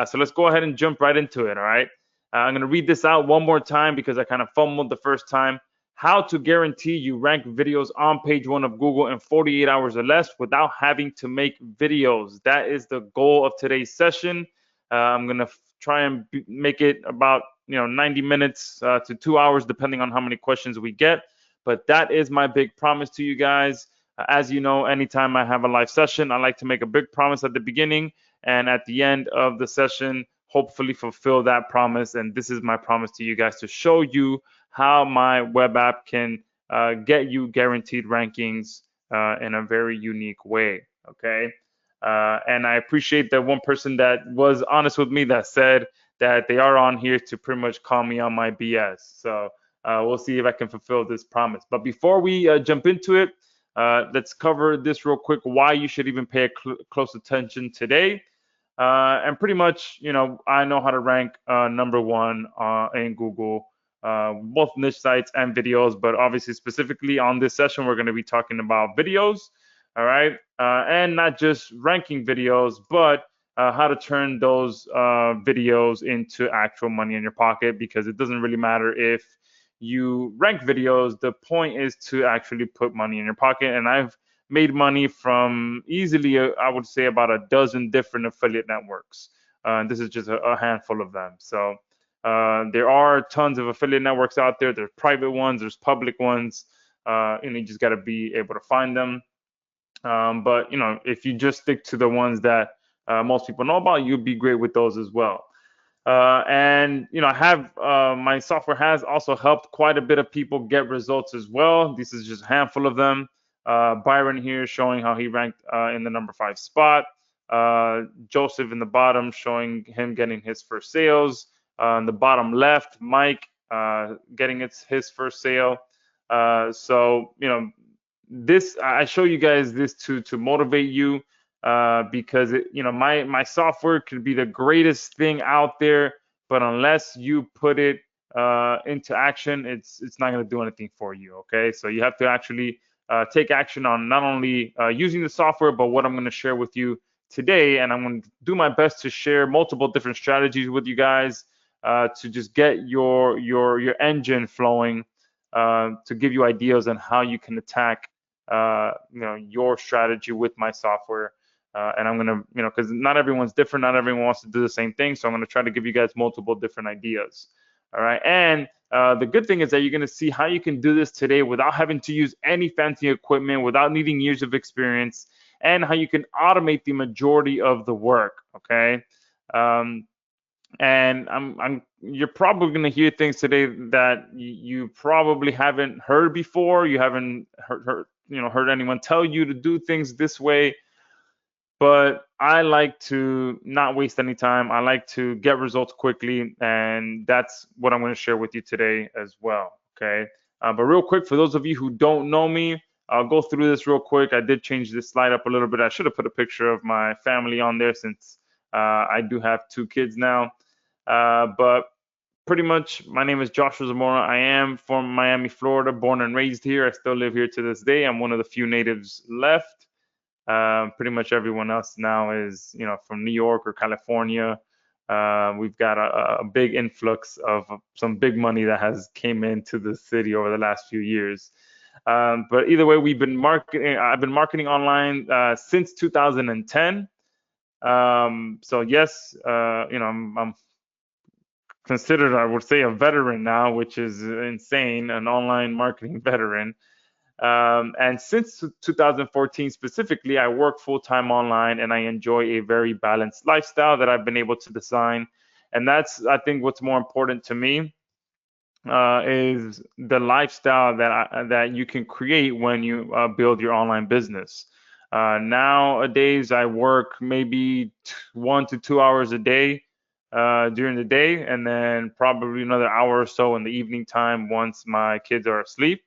So let's go ahead and jump right into it. All right. I'm going to read this out one more time because I kind of fumbled the first time. How to guarantee you rank videos on page one of Google in 48 hours or less without having to make videos. That is the goal of today's session. I'm going to try and make it about 90 minutes to 2 hours, depending on how many questions we get. But that is my big promise to you guys. As you know, anytime I have a live session, I like to make a big promise at the beginning and at the end of the session, hopefully fulfill that promise. And this is my promise to you guys, to show you how my web app can get you guaranteed rankings in a very unique way. Okay. And I appreciate that one person that was honest with me that said that they are on here to pretty much call me on my BS. So we'll see if I can fulfill this promise. But before we jump into it, let's cover this real quick, why you should even pay close attention today. And pretty much, I know how to rank number one in Google, both niche sites and videos, but obviously specifically on this session, we're going to be talking about videos, all right? And not just ranking videos, but how to turn those videos into actual money in your pocket, because it doesn't really matter if you rank videos. The point is to actually put money in your pocket. And I've made money from easily, I would say, about a dozen different affiliate networks. This is just a handful of them. So there are tons of affiliate networks out there. There's private ones, there's public ones, and you just got to be able to find them. But if you just stick to the ones that most people know about, you'll be great with those as well. And I have my software has also helped quite a bit of people get results as well. This is just a handful of them. Byron here showing how he ranked in the number 5 spot. Joseph in the bottom showing him getting his first sales. In the bottom left, Mike getting his first sale. So this, I show you guys this to motivate you. Because my software could be the greatest thing out there, but unless you put it into action, it's not going to do anything for you. Okay, so you have to actually take action on not only using the software, but what I'm going to share with you today. And I'm going to do my best to share multiple different strategies with you guys to just get your engine flowing, to give you ideas on how you can attack your strategy with my software. And I'm going to, because not everyone's different, not everyone wants to do the same thing. So I'm going to try to give you guys multiple different ideas. All right. And the good thing is that you're going to see how you can do this today without having to use any fancy equipment, without needing years of experience, and how you can automate the majority of the work. Okay. And you're probably going to hear things today that you probably haven't heard before. You haven't heard anyone tell you to do things this way. But I like to not waste any time. I like to get results quickly, and that's what I'm going to share with you today as well. Okay. But real quick, for those of you who don't know me, I'll go through this real quick. I did change this slide up a little bit. I should have put a picture of my family on there since I do have 2 kids now. But pretty much, my name is Joshua Zamora. I am from Miami, Florida, born and raised here. I still live here to this day. I'm one of the few natives left. Pretty much everyone else now is, from New York or California. We've got a big influx of some big money that has came into the city over the last few years. But either way, I've been marketing online since 2010. So yes, I'm considered, I would say, a veteran now, which is insane, an online marketing veteran. And since 2014 specifically, I work full-time online, and I enjoy a very balanced lifestyle that I've been able to design. And that's, I think, what's more important to me is the lifestyle that you can create when you build your online business. Nowadays, I work maybe 1 to 2 hours a day during the day, and then probably another hour or so in the evening time once my kids are asleep.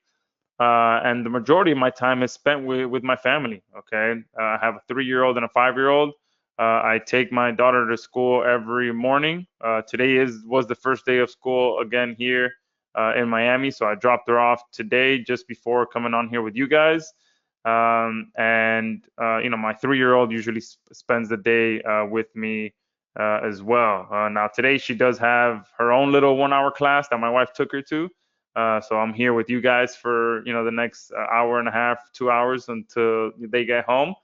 And the majority of my time is spent with my family. Okay, I have a 3-year-old and a 5-year-old. I take my daughter to school every morning. Today was the first day of school again here in Miami, so I dropped her off today just before coming on here with you guys. And my 3-year-old usually spends the day with me as well. Now today she does have her own little 1 hour class that my wife took her to. So I'm here with you guys for the next hour and a half, 2 hours until they get home.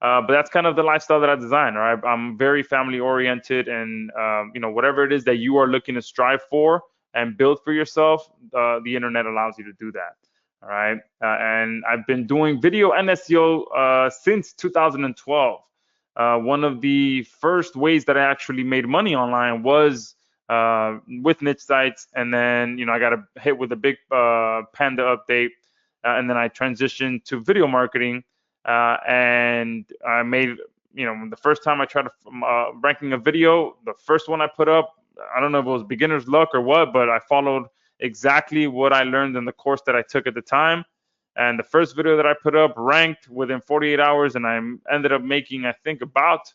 But that's kind of the lifestyle that I design. Right, I'm very family oriented, and whatever it is that you are looking to strive for and build for yourself, the internet allows you to do that. All right, and I've been doing video and SEO since 2012. One of the first ways that I actually made money online was with niche sites, and then I got hit with a big Panda update, and then I transitioned to video marketing, and I made the first time I tried ranking a video, the first one I put up, I don't know if it was beginner's luck or what, but I followed exactly what I learned in the course that I took at the time. And the first video that I put up ranked within 48 hours, and I ended up making, I think, about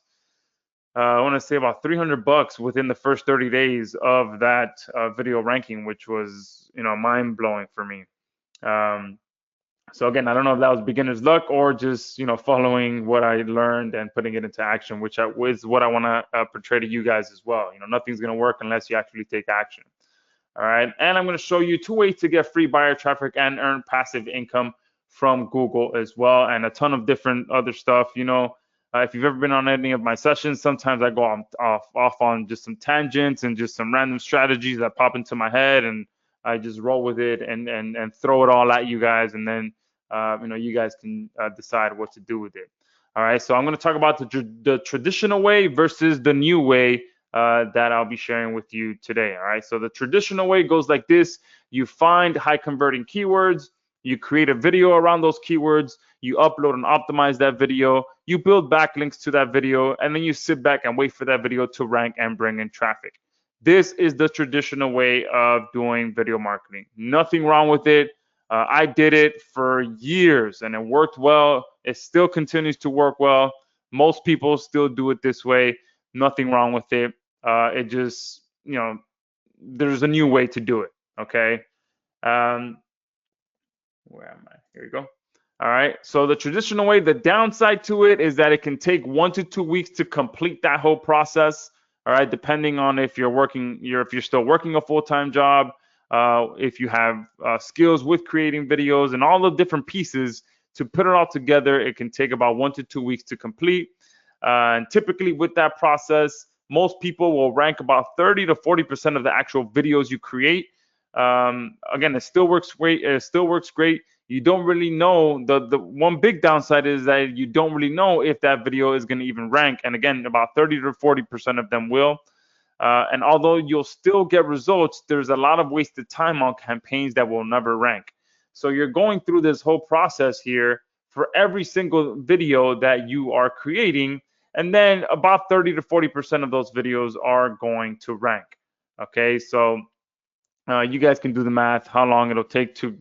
I want to say about $300 within the first 30 days of that video ranking, which was mind blowing for me. So again, I don't know if that was beginner's luck or just following what I learned and putting it into action, which is what I want to portray to you guys as well. Nothing's going to work unless you actually take action. All right, and I'm going to show you 2 ways to get free buyer traffic and earn passive income from Google as well, and a ton of different other stuff. If you've ever been on any of my sessions, sometimes I go off on just some tangents and just some random strategies that pop into my head, and I just roll with it and throw it all at you guys, and then you guys can decide what to do with it. All right, so I'm going to talk about the traditional way versus the new way that I'll be sharing with you today. All right, so the traditional way goes like this: you find high converting keywords, you create a video around those keywords, you upload and optimize that video, you build backlinks to that video, and then you sit back and wait for that video to rank and bring in traffic. This is the traditional way of doing video marketing. Nothing wrong with it. I did it for years and it worked well. It still continues to work well. Most people still do it this way. Nothing wrong with it. It just, there's a new way to do it. Okay. Where am I? Here we go. All right. So the traditional way, the downside to it is that it can take 1 to 2 weeks to complete that whole process. All right. Depending on if you're still working a full-time job, if you have skills with creating videos and all the different pieces to put it all together, it can take about 1 to 2 weeks to complete. And typically with that process, most people will rank about 30 to 40% of the actual videos you create. Again, it still works great. You don't really know. The one big downside is that you don't really know if that video is going to even rank. And again, about 30 to 40% of them will. And although you'll still get results, there's a lot of wasted time on campaigns that will never rank. So you're going through this whole process here for every single video that you are creating, and then about 30 to 40% of those videos are going to rank. Okay, so you guys can do the math, how long it'll take to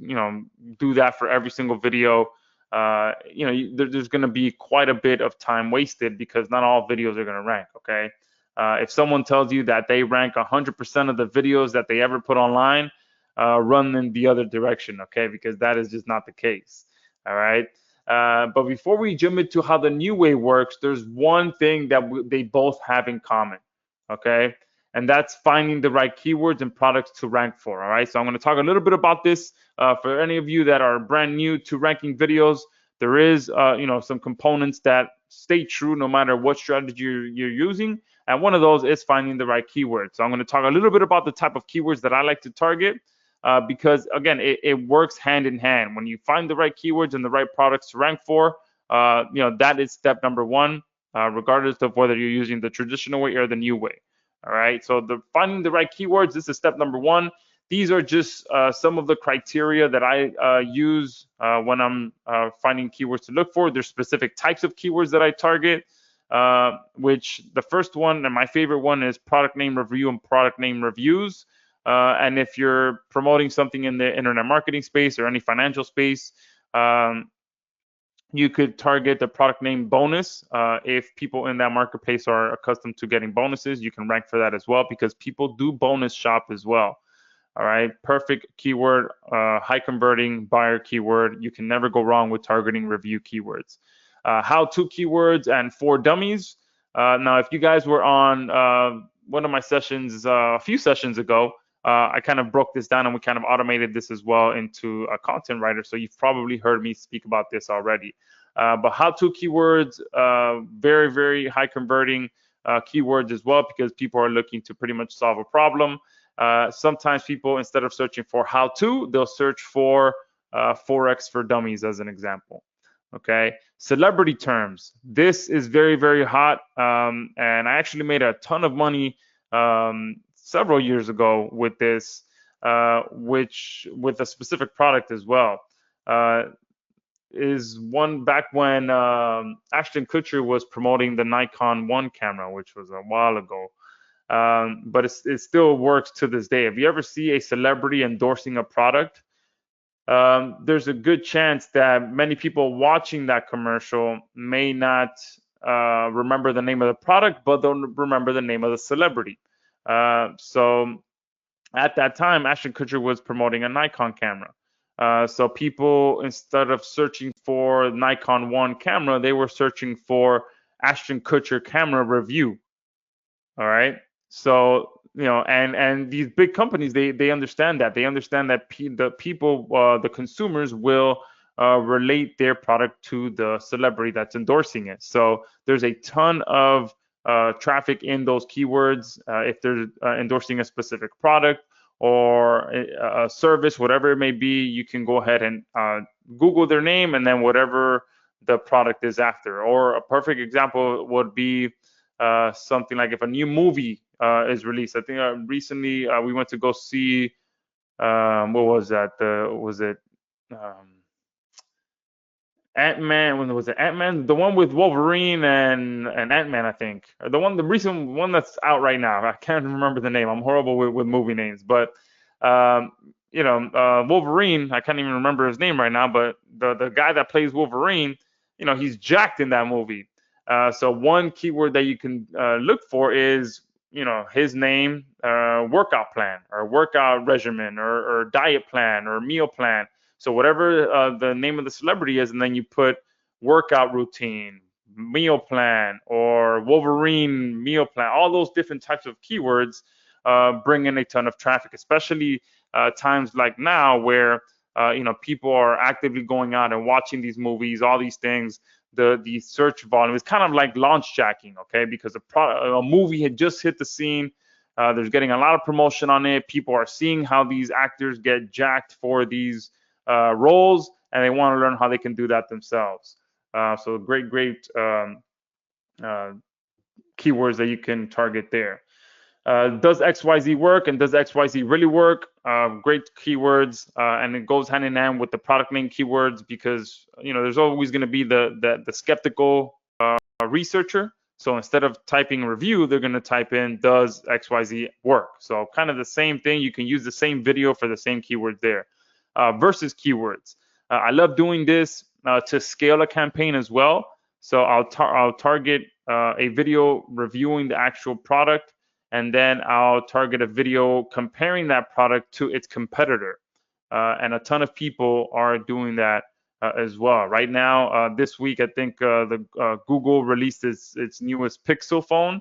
do that for every single video. There's going to be quite a bit of time wasted because not all videos are going to rank. Okay. If someone tells you that they rank 100% of the videos that they ever put online, run in the other direction, okay? Because that is just not the case, all right? But before we jump into how the new way works, there's one thing that they both have in common, okay? And that's finding the right keywords and products to rank for, all right? So I'm going to talk a little bit about this. For any of you that are brand new to ranking videos, there is, some components that stay true no matter what strategy you're using. And one of those is finding the right keywords. So I'm going to talk a little bit about the type of keywords that I like to target because, again, it works hand in hand. When you find the right keywords and the right products to rank for, that is step number one, regardless of whether you're using the traditional way or the new way. All right. So finding the right keywords, this is step number one. These are just some of the criteria that I use when I'm finding keywords to look for. There's specific types of keywords that I target, which the first one and my favorite one is product name review and product name reviews. And if you're promoting something in the internet marketing space or any financial space, you could target the product name bonus. If people in that marketplace are accustomed to getting bonuses, you can rank for that as well because people do bonus shop as well. All right, perfect keyword, high converting buyer keyword. You can never go wrong with targeting review keywords. How-to keywords and for dummies. Now, if you guys were on one of my sessions a few sessions ago, I kind of broke this down and we kind of automated this as well into a content writer. So you've probably heard me speak about this already. But how-to keywords, very, very high converting keywords as well, because people are looking to pretty much solve a problem. Sometimes people, instead of searching for how-to, they'll search for Forex for Dummies as an example. Okay, celebrity terms. This is very, very hot, and I actually made a ton of money several years ago with this, which with a specific product as well. Is one back when Ashton Kutcher was promoting the Nikon One camera, which was a while ago. But it still works to this day. If you ever see a celebrity endorsing a product, there's a good chance that many people watching that commercial may not remember the name of the product, but they'll remember the name of the celebrity. So at that time, Ashton Kutcher was promoting a Nikon camera. So people, instead of searching for Nikon One camera, they were searching for Ashton Kutcher camera review. All right. So and these big companies, they understand that. They understand that the people, the consumers, will relate their product to the celebrity that's endorsing it. So there's a ton of traffic in those keywords if they're endorsing a specific product or a service, whatever it may be. You can go ahead and Google their name and then whatever the product is after. Or a perfect example would be something like if a new movie is released. I think recently we went to go see what was that? Was it Ant-Man? When was it Ant-Man? The one with Wolverine and Ant-Man, I think. The recent one that's out right now. I can't remember the name. I'm horrible with movie names, but Wolverine. I can't even remember his name right now. But the guy that plays Wolverine, he's jacked in that movie. So one keyword that you can look for is his name, workout plan or workout regimen or diet plan or meal plan. So whatever the name of the celebrity is, and then you put workout routine, meal plan, or Wolverine meal plan. All those different types of keywords bring in a ton of traffic, especially times like now where people are actively going out and watching these movies, all these things. The search volume is kind of like launch jacking, okay? Because a movie had just hit the scene. There's getting a lot of promotion on it. People are seeing how these actors get jacked for these roles, and they want to learn how they can do that themselves. So great keywords that you can target there. Does XYZ work and does XYZ really work? Great keywords, and it goes hand in hand with the product name keywords because there's always going to be the skeptical researcher. So instead of typing review, they're going to type in does XYZ work? So kind of the same thing. You can use the same video for the same keywords there. Versus keywords. I love doing this to scale a campaign as well. So I'll target a video reviewing the actual product, and then I'll target a video comparing that product to its competitor. And a ton of people are doing that as well. Right now, this week, I think Google released its newest Pixel phone,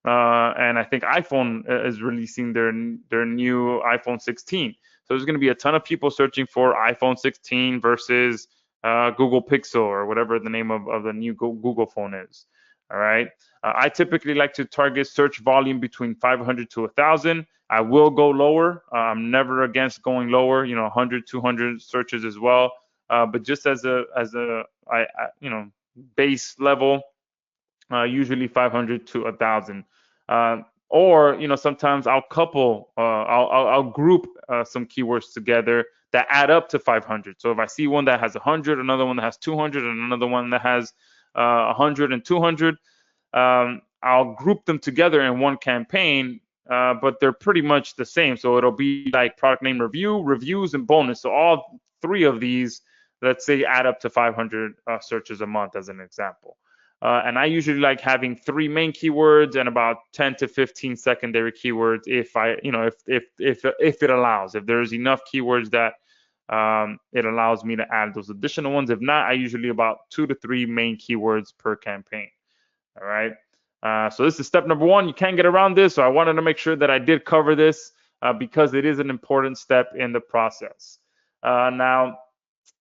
and I think iPhone is releasing their new iPhone 16. So there's going to be a ton of people searching for iPhone 16 versus Google Pixel or whatever the name of the new Google phone is. All right. I typically like to target search volume between 500 to 1,000. I will go lower. I'm never against going lower. 100, 200 searches as well. But just as a base level, usually 500 to 1,000. Or sometimes I'll couple, I'll group some keywords together that add up to 500. So if I see one that has 100, another one that has 200, and another one that has 100 and 200, I'll group them together in one campaign, but they're pretty much the same. So it'll be like product name review, reviews, and bonus. So all three of these, let's say, add up to 500 searches a month as an example. And I usually like having 3 main keywords and about 10 to 15 secondary keywords if it allows. If there's enough keywords that it allows me to add those additional ones. If not, I usually about 2 to 3 main keywords per campaign. All right. So this is step number one. You can't get around this. So I wanted to make sure that I did cover this because it is an important step in the process. Now,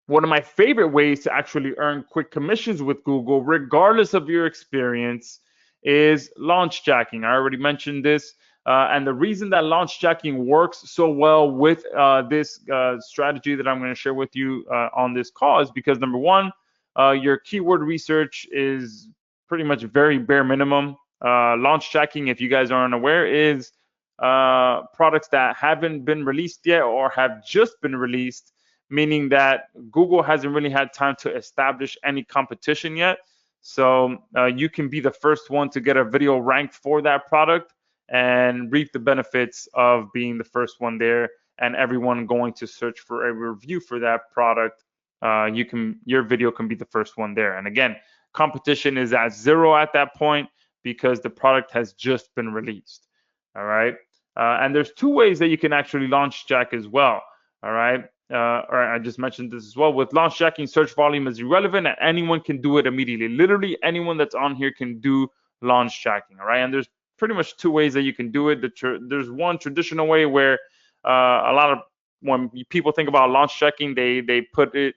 one of my favorite ways to actually earn quick commissions with Google, regardless of your experience, is launch jacking. I already mentioned this. And the reason that launch jacking works so well with this strategy that I'm going to share with you on this call is because number one, your keyword research is pretty much very bare minimum. Launch jacking, if you guys aren't aware, is products that haven't been released yet or have just been released, meaning that Google hasn't really had time to establish any competition yet. So you can be the first one to get a video ranked for that product and reap the benefits of being the first one there, and everyone going to search for a review for that product. Your video can be the first one there. And again, competition is at zero at that point because the product has just been released. All right. And there's two ways that you can actually launch jack as well. All right. Or I just mentioned this as well. With launch jacking, search volume is irrelevant and anyone can do it immediately. Literally anyone that's on here can do launch jacking. All right. And there's pretty much two ways that you can do it. There's one traditional way where a lot of when people think about launch jacking, they put it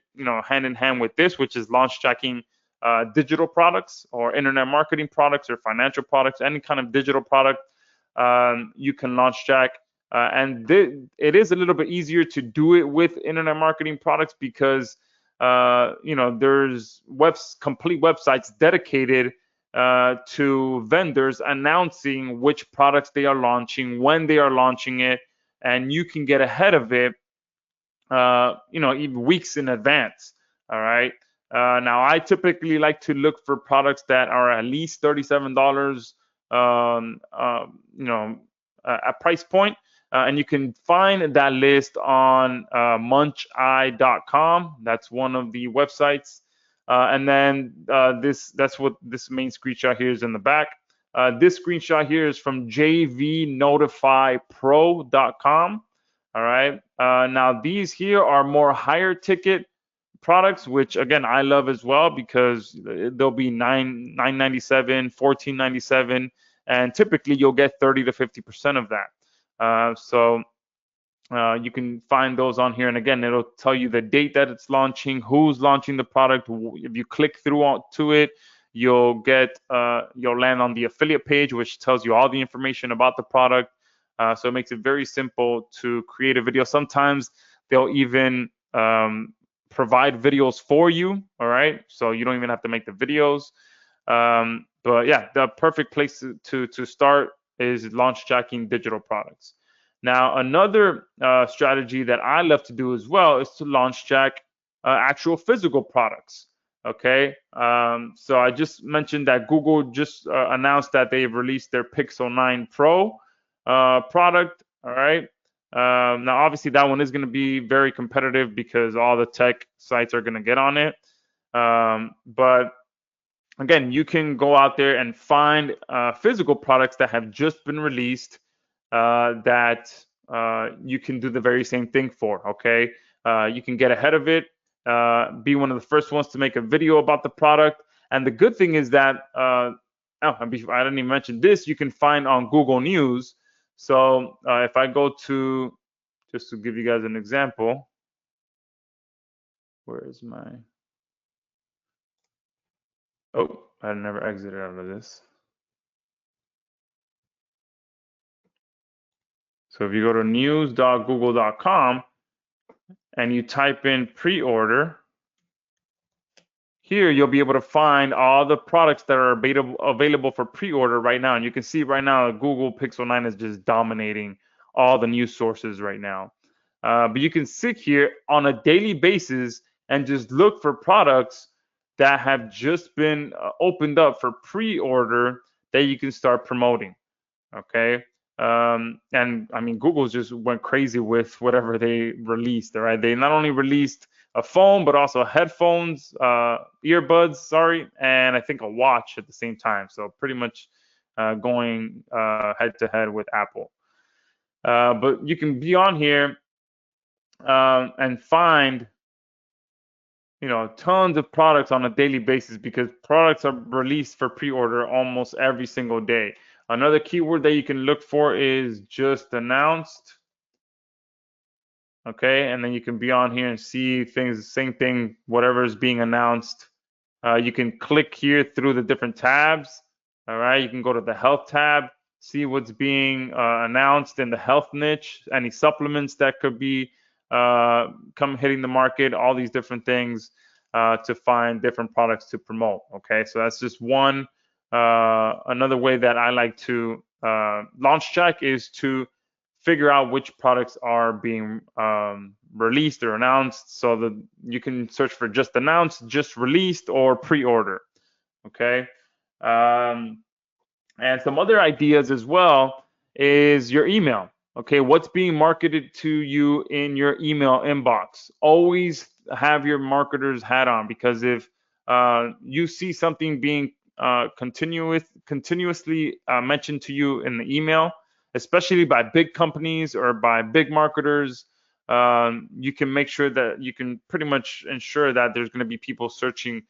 hand in hand with this, which is launch jacking digital products or internet marketing products or financial products, any kind of digital product. You can launch jack. And it is a little bit easier to do it with internet marketing products because there's complete websites dedicated to vendors announcing which products they are launching, when they are launching it, and you can get ahead of it, even weeks in advance. All right. Now, I typically like to look for products that are at least $37, a price point. And you can find that list on muncheye.com. That's one of the websites. And then that's what this main screenshot here is in the back. This screenshot here is from jvnotifypro.com. All right. Now these here are more higher ticket products, which again I love as well because they'll be $9.97, $14.97, and typically you'll get 30 to 50% of that. So you can find those on here, and again, it'll tell you the date that it's launching, who's launching the product. If you click through to it, you'll land on the affiliate page, which tells you all the information about the product. So it makes it very simple to create a video. Sometimes they'll even provide videos for you. All right, so you don't even have to make the videos. But yeah, the perfect place to start is launch jacking digital products. Now, another strategy that I love to do as well is to launch jack actual physical products. Okay, so I just mentioned that Google just announced that they've released their Pixel 9 Pro product. All right. Now, obviously, that one is going to be very competitive because all the tech sites are going to get on it. But again, you can go out there and find physical products that have just been released that you can do the very same thing for. Okay, you can get ahead of it, be one of the first ones to make a video about the product. And the good thing is that I didn't even mention this. You can find on Google News. So if I go to, just to give you guys an example, where is my? Oh, I never exited out of this. So if you go to news.google.com and you type in pre-order, here you'll be able to find all the products that are available for pre-order right now. And you can see right now Google Pixel 9 is just dominating all the news sources right now. But you can sit here on a daily basis and just look for products that have just been opened up for pre-order that you can start promoting. Okay. And I mean, Google just went crazy with whatever they released. All right. They not only released a phone, but also headphones, earbuds, sorry, and I think a watch at the same time. So pretty much going head to head with Apple. But you can be on here and find tons of products on a daily basis because products are released for pre-order almost every single day. Another keyword that you can look for is just announced. Okay, and then you can be on here and see things, same thing, whatever is being announced. You can click here through the different tabs. All right, you can go to the health tab, see what's being announced in the health niche, any supplements that could be come hitting the market, all these different things to find different products to promote. Okay, so that's just one. Another way that I like to launch check is to figure out which products are being released or announced, so that you can search for just announced, just released, or pre-order. Okay. And some other ideas as well is your email. Okay, what's being marketed to you in your email inbox? Always have your marketer's hat on, because if you see something being continuously mentioned to you in the email, especially by big companies or by big marketers, you can make sure that you can pretty much ensure that there's going to be people searching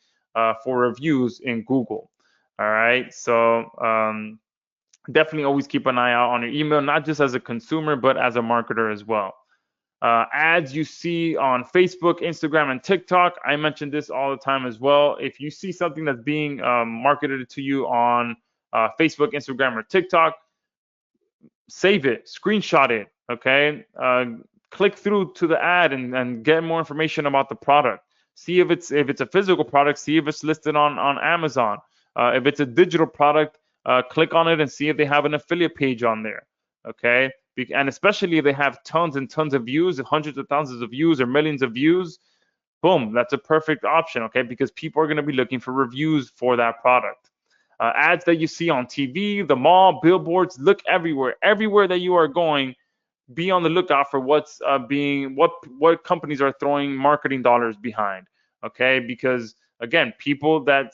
for reviews in Google. All right, so definitely always keep an eye out on your email, not just as a consumer, but as a marketer as well. Ads you see on Facebook, Instagram, and TikTok. I mention this all the time as well. If you see something that's being marketed to you on Facebook, Instagram, or TikTok, save it, screenshot it, okay? Click through to the ad and get more information about the product. See if it's a physical product, see if it's listed on Amazon. If it's a digital product, click on it and see if they have an affiliate page on there, okay? And especially if they have tons and tons of views, hundreds of thousands of views or millions of views, boom, that's a perfect option, okay? Because people are going to be looking for reviews for that product. Ads that you see on TV, the mall, billboards, look everywhere. Everywhere that you are going, be on the lookout for what's what companies are throwing marketing dollars behind. Okay, because again, people that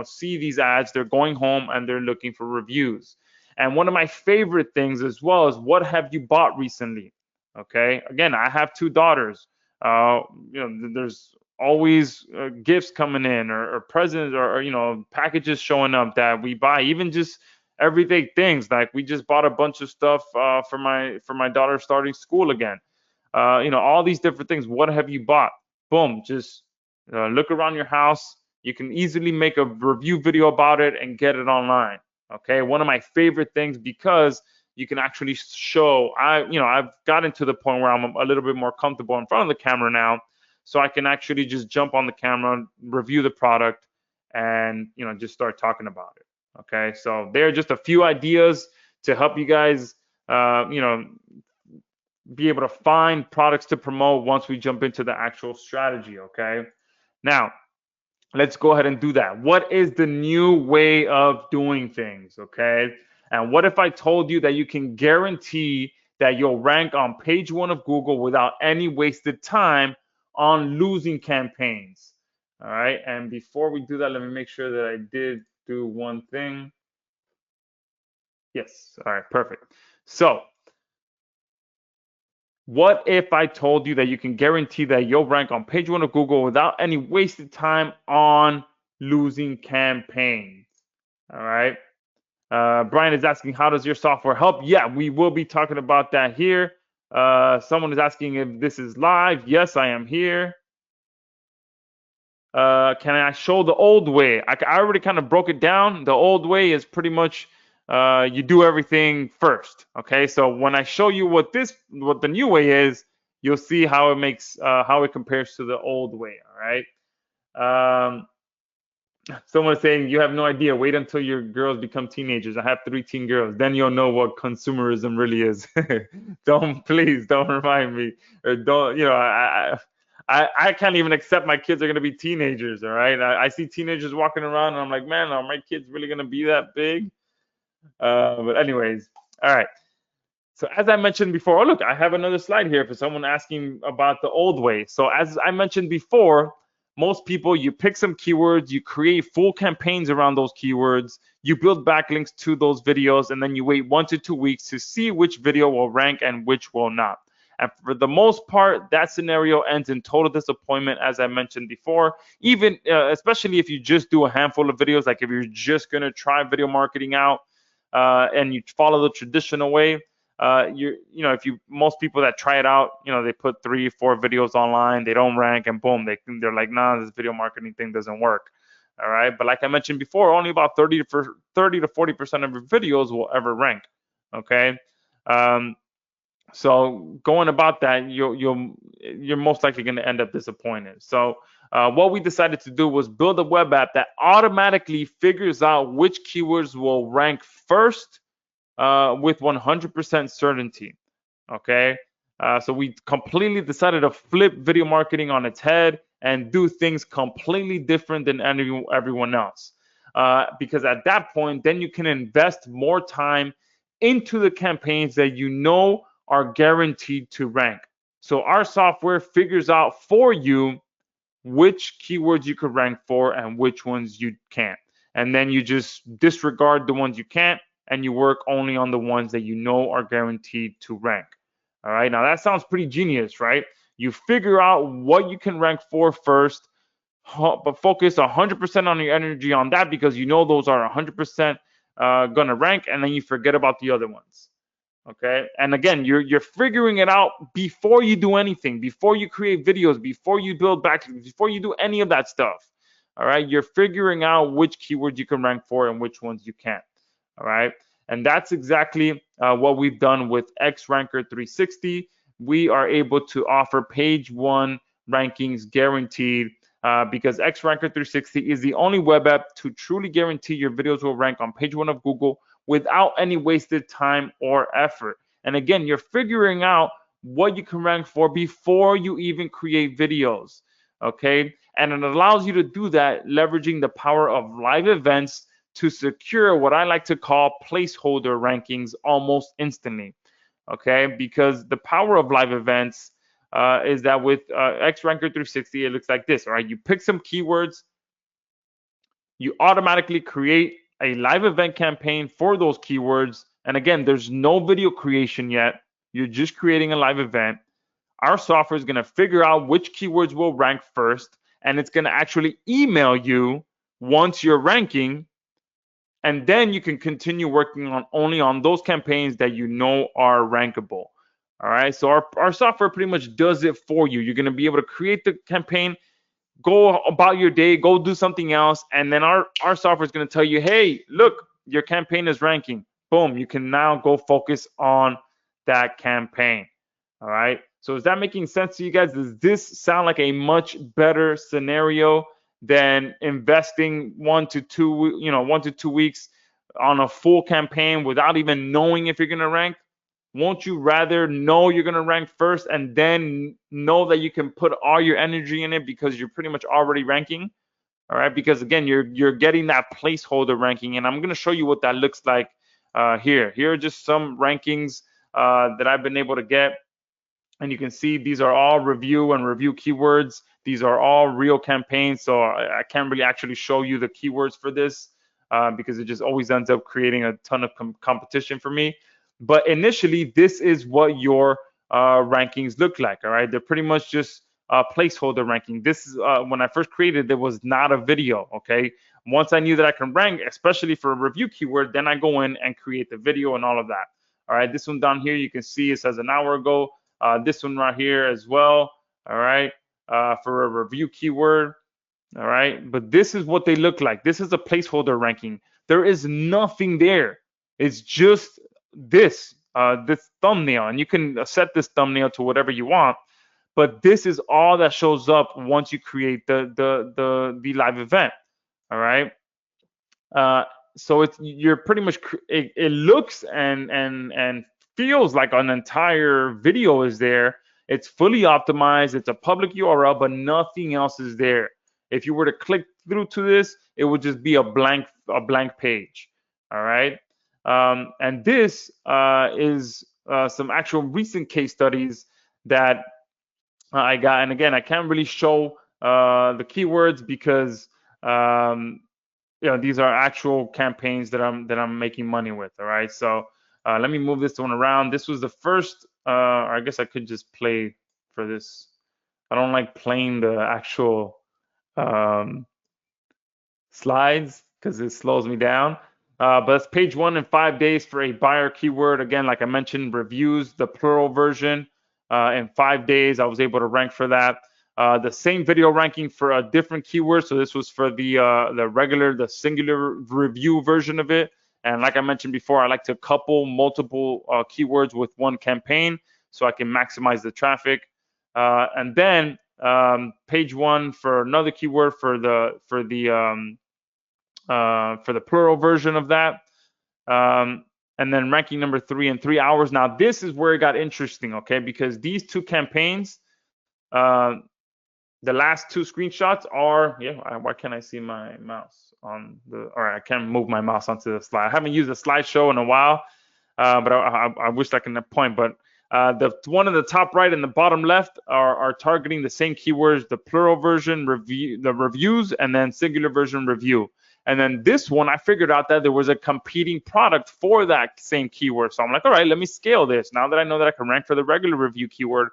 see these ads, they're going home and they're looking for reviews. And one of my favorite things as well is, what have you bought recently? Okay, again, I have two daughters. There's always gifts coming in, or presents, or packages showing up that we buy, even just everyday things. Like, we just bought a bunch of stuff for my daughter starting school again. All these different things. What have you bought? Boom, just look around your house. You can easily make a review video about it and get it online. Okay, one of my favorite things, because you can actually show. I've gotten to the point where I'm a little bit more comfortable in front of the camera now, so I can actually just jump on the camera, review the product, and just start talking about it. Okay, so there are just a few ideas to help you guys be able to find products to promote once we jump into the actual strategy. Okay, now let's go ahead and do that. What is the new way of doing things? Okay, and what if I told you that you can guarantee that you'll rank on page 1 of Google without any wasted time on losing campaigns? All right, and before we do that, let me make sure that I did do one thing. Yes, all right, perfect. So what if I told you that you can guarantee that you'll rank on page 1 of Google without any wasted time on losing campaigns? All right. Brian is asking, how does your software help? Yeah, we will be talking about that here. Someone is asking if this is live. Yes, I am here. Can I show the old way? I already kind of broke it down. The old way is pretty much you do everything first. Okay, so when I show you what the new way is, you'll see how it compares to the old way. All right. Someone is saying, you have no idea. Wait until your girls become teenagers. I have 3 teen girls. Then you'll know what consumerism really is. Please don't remind me, or don't. I can't even accept my kids are going to be teenagers. All right. I see teenagers walking around and I'm like, man, are my kids really going to be that big? But anyways, all right. So as I mentioned before, oh, look, I have another slide here for someone asking about the old way. So as I mentioned before, most people, you pick some keywords, you create full campaigns around those keywords, you build backlinks to those videos, and then you wait 1 to 2 weeks to see which video will rank and which will not. And for the most part, that scenario ends in total disappointment, as I mentioned before. Even especially if you just do a handful of videos, like if you're just gonna try video marketing out and you follow the traditional way. If you most people that try it out, they put 3, 4 videos online, they don't rank, and boom, they're like, nah, this video marketing thing doesn't work. All right, but like I mentioned before, only about 30 to 40% of your videos will ever rank. Okay, so going about that, you're most likely going to end up disappointed. So what we decided to do was build a web app that automatically figures out which keywords will rank first with 100% certainty. Okay, so we completely decided to flip video marketing on its head and do things completely different than everyone else. Because at that point, then you can invest more time into the campaigns that you know are guaranteed to rank. So our software figures out for you which keywords you could rank for and which ones you can't. And then you just disregard the ones you can't and you work only on the ones that you know are guaranteed to rank. All right, now that sounds pretty genius, right? You figure out what you can rank for first, but focus 100% on your energy on that because you know those are 100% gonna rank, and then you forget about the other ones. Okay, and again, you're figuring it out before you do anything, before you create videos, before you build backlinks, before you do any of that stuff. All right, you're figuring out which keywords you can rank for and which ones you can't. All right, and that's exactly what we've done with XRanker 360. We are able to offer page one rankings guaranteed because XRanker 360 is the only web app to truly guarantee your videos will rank on page one of Google without any wasted time or effort. And again, you're figuring out what you can rank for before you even create videos. Okay, and it allows you to do that leveraging the power of live events to secure what I like to call placeholder rankings almost instantly. Okay, because the power of live events is that with XRanker 360, it looks like this. All right, you pick some keywords, you automatically create a live event campaign for those keywords. And again, there's no video creation yet. You're just creating a live event. Our software is going to figure out which keywords will rank first, and it's going to actually email you once you're ranking, and then you can continue working on only on those campaigns that you know are rankable. All right, so our software pretty much does it for you. You're going to be able to create the campaign, go about your day, go do something else, and then our software is going to tell you, hey, look, your campaign is ranking. Boom, you can now go focus on that campaign. All right, so is that making sense to you guys? Does this sound like a much better scenario than investing 1 to 2 weeks on a full campaign without even knowing if you're going to rank? Won't you rather know you're going to rank first and then know that you can put all your energy in it because you're pretty much already ranking? All right, because again, you're getting that placeholder ranking, and I'm going to show you what that looks like here. Here are just some rankings that I've been able to get. And you can see these are all review keywords. These are all real campaigns, so I can't really actually show you the keywords for this because it just always ends up creating a ton of competition for me. But initially, this is what your rankings look like. All right, they're pretty much just placeholder ranking. This is when I first created, there was not a video. Okay, once I knew that I can rank, especially for a review keyword, then I go in and create the video and all of that. All right, this one down here, you can see it says an hour ago. This one right here as well. All right, for a review keyword. All right, but this is what they look like. This is a placeholder ranking. There is nothing there. It's just this thumbnail, and you can set this thumbnail to whatever you want. But this is all that shows up once you create the live event. All right. So you're pretty much it looks and feels like an entire video is there. It's fully optimized. It's a public URL, but nothing else is there. If you were to click through to this, it would just be a blank page. All right. And this is some actual recent case studies that I got. And again, I can't really show the keywords because these are actual campaigns that I'm making money with. All right, so let me move this one around. This was the first I guess I could just play for this. I don't like playing the actual um, slides because it slows me down. But it's page one in 5 days for a buyer keyword. Again, like I mentioned, reviews, the plural version. In 5 days, I was able to rank for that. The same video ranking for a different keyword. So this was for the regular, the singular review version of it. And like I mentioned before, I like to couple multiple keywords with one campaign so I can maximize the traffic. And then page one for another keyword for the plural version of that. And then ranking number 3 in 3 hours. Now this is where it got interesting, okay? Because these two campaigns, uh, the last two screenshots are, yeah, why can't I see my mouse on the, all right, I can't move my mouse onto the slide. I haven't used a slideshow in a while, but I wish I can point, but the one in the top right and the bottom left are targeting the same keywords, the plural version, the reviews, and then singular version review. And then this one, I figured out that there was a competing product for that same keyword. So I'm like, all right, let me scale this. Now that I know that I can rank for the regular review keyword,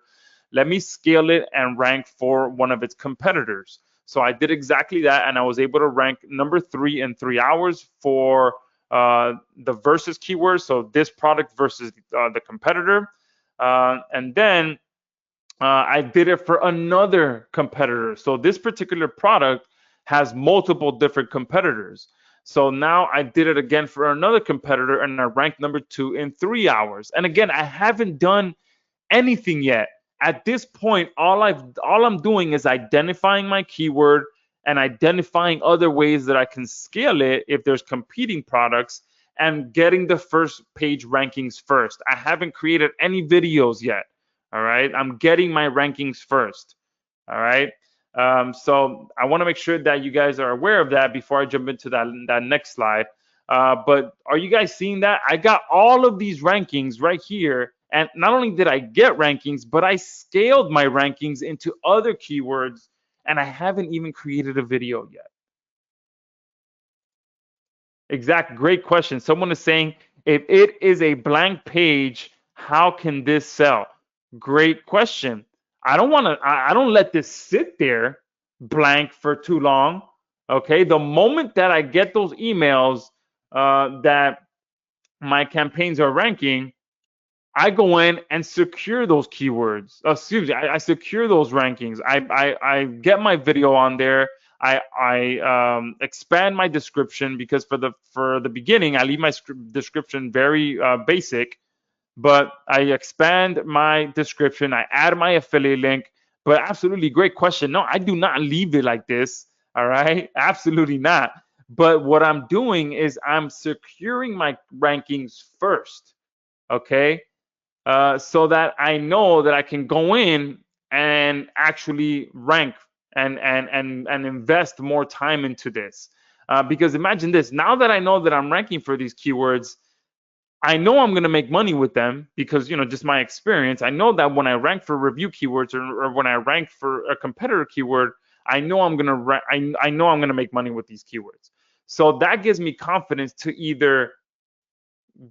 let me scale it and rank for one of its competitors. So I did exactly that, and I was able to rank number 3 in 3 hours for the versus keyword. So this product versus the competitor. And then I did it for another competitor. So this particular product has multiple different competitors. So now I did it again for another competitor, and I ranked number 2 in 3 hours. And again, I haven't done anything yet. At this point, all I'm doing is identifying my keyword and identifying other ways that I can scale it if there's competing products, and getting the first page rankings first. I haven't created any videos yet. All right. I'm getting my rankings first. All right. So I want to make sure that you guys are aware of that before I jump into that next slide. But are you guys seeing that? I got all of these rankings right here. And not only did I get rankings, but I scaled my rankings into other keywords, and I haven't even created a video yet. Exact. Great question. Someone is saying, if it is a blank page, how can this sell? Great question. I don't let this sit there blank for too long. Okay. The moment that I get those emails that my campaigns are ranking, I go in and secure those keywords. Excuse me, I secure those rankings. I get my video on there. I expand my description, because for the beginning I leave my description very basic, but I expand my description. I add my affiliate link. But absolutely great question. No, I do not leave it like this. All right, absolutely not. But what I'm doing is I'm securing my rankings first. Okay. So that I know that I can go in and actually rank and invest more time into this. Because imagine this, now that I know that I'm ranking for these keywords, I know I'm going to make money with them, because, just my experience. I know that when I rank for review keywords, or when I rank for a competitor keyword, I know I'm going to I know I'm going to make money with these keywords. So that gives me confidence to either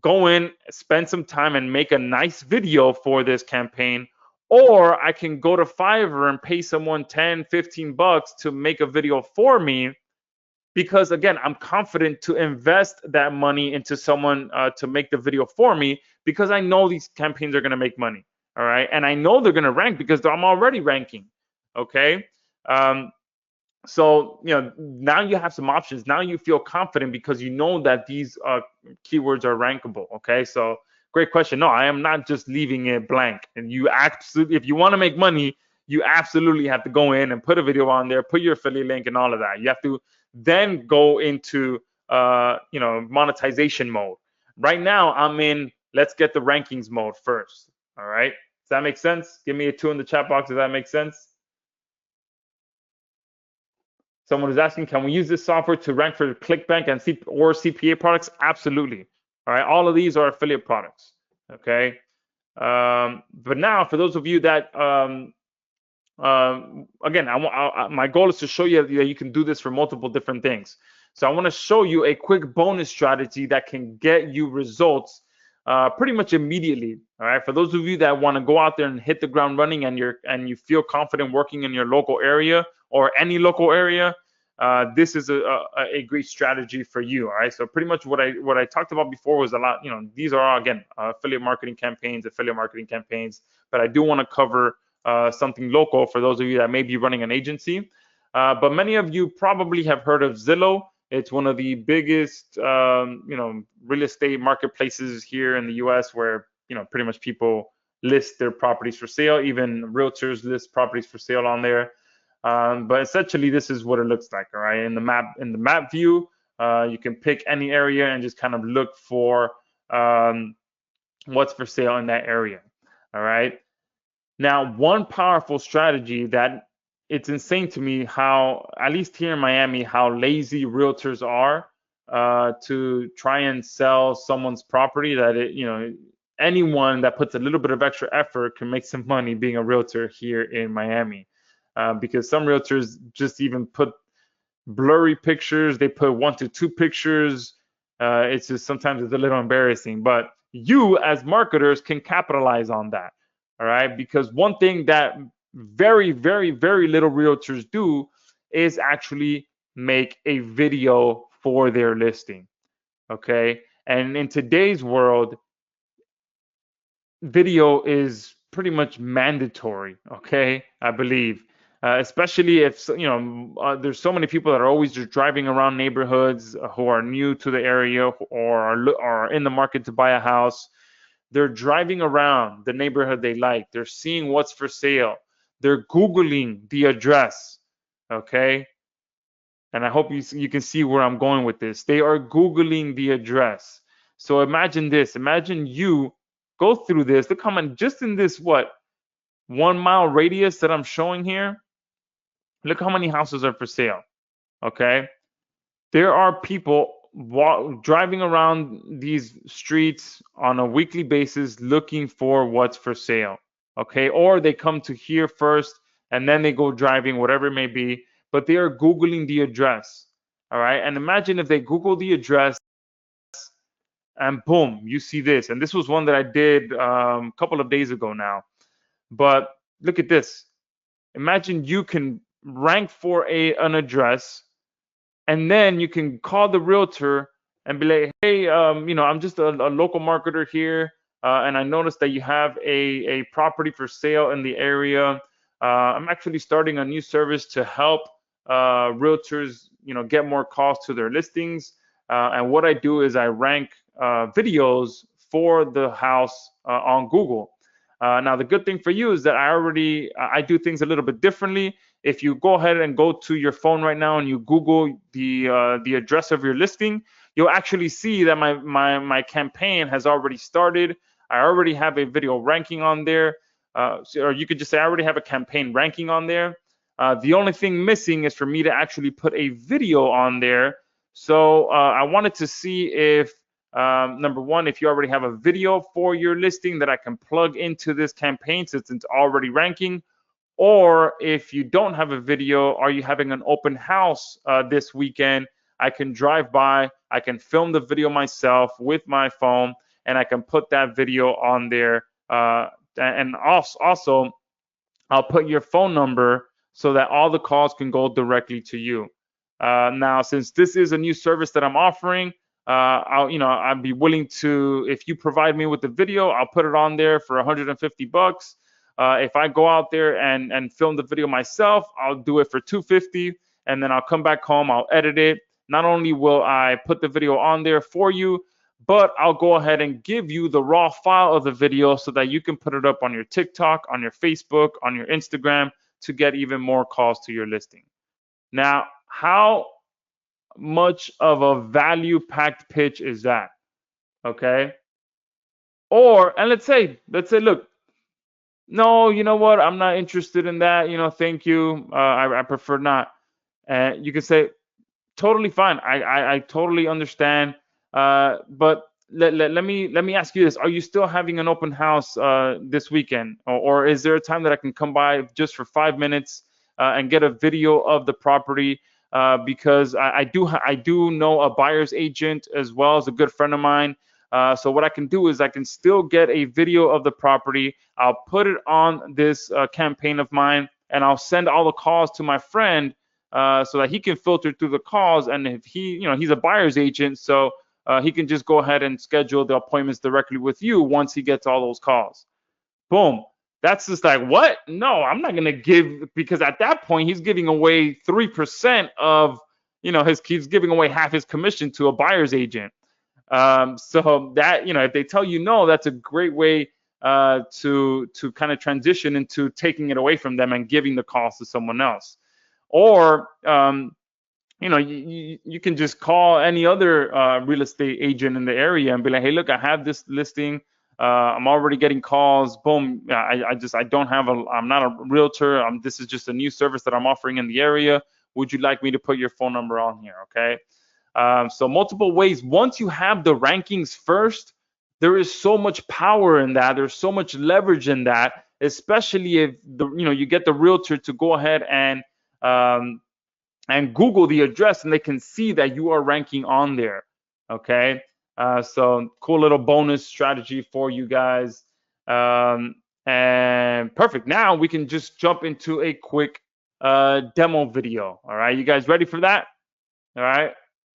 go in, spend some time, and make a nice video for this campaign, or I can go to Fiverr and pay someone 10, 15 bucks to make a video for me, because again, I'm confident to invest that money into someone to make the video for me, because I know these campaigns are going to make money. All right. And I know they're going to rank because I'm already ranking. Okay. So, now you have some options. Now you feel confident because you know that these keywords are rankable. Okay. So great question. No, I am not just leaving it blank. And you absolutely, if you want to make money, you absolutely have to go in and put a video on there, put your affiliate link and all of that. You have to then go into, monetization mode. Right now I'm in, let's get the rankings mode first. All right. Does that make sense? Give me a 2 in the chat box. Does that make sense? Someone is asking, can we use this software to rank for ClickBank and or CPA products? Absolutely. All right. All of these are affiliate products. Okay. But now, for those of you that, again, my goal is to show you that you can do this for multiple different things. So I want to show you a quick bonus strategy that can get you results pretty much immediately. All right. For those of you that want to go out there and hit the ground running, and you feel confident working in your local area or any local area, this is a great strategy for you. All right. So pretty much what I talked about before was a lot. These are all, again, affiliate marketing campaigns, but I do want to cover something local for those of you that may be running an agency. But many of you probably have heard of Zillow. It's one of the biggest, real estate marketplaces here in the U.S. where, pretty much people list their properties for sale. Even realtors list properties for sale on there. But essentially, this is what it looks like. All right, in the map view, you can pick any area and just kind of look for what's for sale in that area. All right. Now, one powerful strategy that it's insane to me how, at least here in Miami, how lazy realtors are to try and sell someone's property. That anyone that puts a little bit of extra effort can make some money being a realtor here in Miami. Because some realtors just even put blurry pictures. They put 1 to 2 pictures. It's just sometimes it's a little embarrassing. But you as marketers can capitalize on that. All right, because one thing that very, very, very little realtors do is actually make a video for their listing. Okay, and in today's world, video is pretty much mandatory. Okay, I believe, especially if there's so many people that are always just driving around neighborhoods who are new to the area or are in the market to buy a house. They're driving around the neighborhood they like. They're seeing what's for sale. They're Googling the address. Okay. And I hope you can see where I'm going with this. They are Googling the address. So imagine this. Imagine you go through this. Look how many, just in this, 1 mile radius that I'm showing here. Look how many houses are for sale. Okay. There are people driving around these streets on a weekly basis looking for what's for sale. Okay, or they come to here first and then they go driving, whatever it may be, but they are Googling the address. All right, and imagine if they Google the address and boom, you see this. And this was one that I did a couple of days ago now. But look at this. Imagine you can rank for an address, and then you can call the realtor and be like, hey, I'm just a local marketer here, and I noticed that you have a property for sale in the area. I'm actually starting a new service to help realtors, get more calls to their listings. And what I do is I rank videos for the house on Google. Now, the good thing for you is that I do things a little bit differently. If you go ahead and go to your phone right now and you Google the address of your listing, you'll actually see that my campaign has already started. I already have a video ranking on there. Or you could just say I already have a campaign ranking on there. The only thing missing is for me to actually put a video on there. So I wanted to see if, number one, if you already have a video for your listing that I can plug into this campaign since it's already ranking, or if you don't have a video, are you having an open house this weekend? I can drive by, I can film the video myself with my phone, and I can put that video on there. And also, I'll put your phone number so that all the calls can go directly to you. Now, since this is a new service that I'm offering, I'd be willing to, if you provide me with the video, I'll put it on there for $150. If I go out there and film the video myself, I'll do it for $250, and then I'll come back home, I'll edit it. Not only will I put the video on there for you, but I'll go ahead and give you the raw file of the video so that you can put it up on your TikTok, on your Facebook, on your Instagram to get even more calls to your listing. Now, how much of a value-packed pitch is that? Okay. And let's say, look, no, you know what? I'm not interested in that. Thank you. I prefer not. And you can say, totally fine. I totally understand. But let me ask you this: are you still having an open house this weekend, or is there a time that I can come by just for 5 minutes and get a video of the property? Because I do know a buyer's agent as well as a good friend of mine. So what I can do is I can still get a video of the property. I'll put it on this campaign of mine, and I'll send all the calls to my friend so that he can filter through the calls. And if he's a buyer's agent, so he can just go ahead and schedule the appointments directly with you once he gets all those calls. Boom. That's just like, what? No, I'm not gonna give, because at that point he's giving away 3% of, he's giving away half his commission to a buyer's agent. So that, if they tell you no, that's a great way to kind of transition into taking it away from them and giving the calls to someone else. Or you can just call any other real estate agent in the area and be like, hey, look, I have this listing. I'm already getting calls. Boom. I don't have I'm not a realtor. This is just a new service that I'm offering in the area. Would you like me to put your phone number on here? Okay. So multiple ways. Once you have the rankings first, there is so much power in that. There's so much leverage in that, especially if you get the realtor to go ahead and Google the address, and they can see that you are ranking on there. Okay. So cool little bonus strategy for you guys. And perfect. Now we can just jump into a quick demo video. All right. You guys ready for that? All right.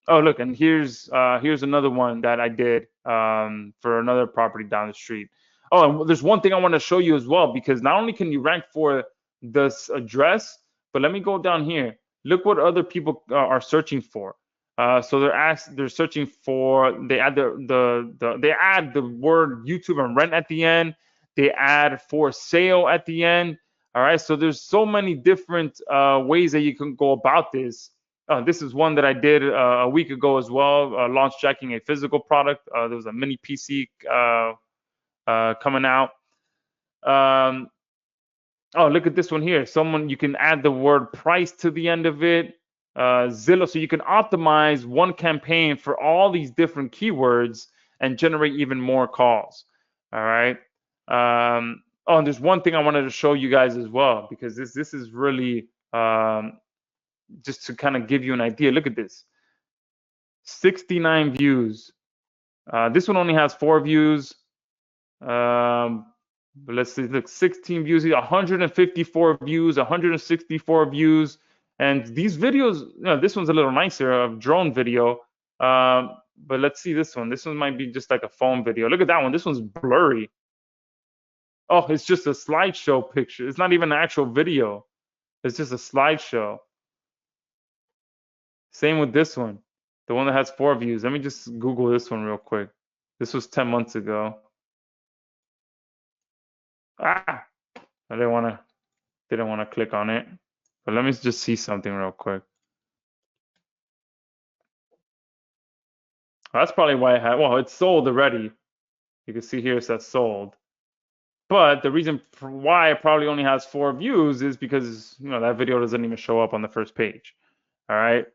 Oh, look, and here's another one that I did for another property down the street. Oh, and there's one thing I want to show you as well, because not only can you rank for this address, but let me go down here. Look what other people are searching for. So they're searching for, they add the word YouTube and rent at the end. They add for sale at the end. All right. So there's so many different ways that you can go about this. This is one that I did a week ago as well, launch jacking a physical product. There was a mini PC coming out. Oh, look at this one here. You can add the word price to the end of it. Zillow, so you can optimize one campaign for all these different keywords and generate even more calls. All right. Oh, and there's one thing I wanted to show you guys as well, because this is really just to kind of give you an idea. Look at this. 69 views. This one only has 4 views. But let's see, look, 16 views, 154 views, 164 views. And these videos, this one's a little nicer, of drone video. But let's see this one. This one might be just like a phone video. Look at that one. This one's blurry. Oh, it's just a slideshow picture. It's not even an actual video. It's just a slideshow. Same with this one, the one that has 4 views. Let me just Google this one real quick. This was 10 months ago. I didn't want to click on it, but let me just see something real quick. That's probably why it's sold already. You can see here it says sold. But the reason for why it probably only has 4 views is because that video doesn't even show up on the first page. All right.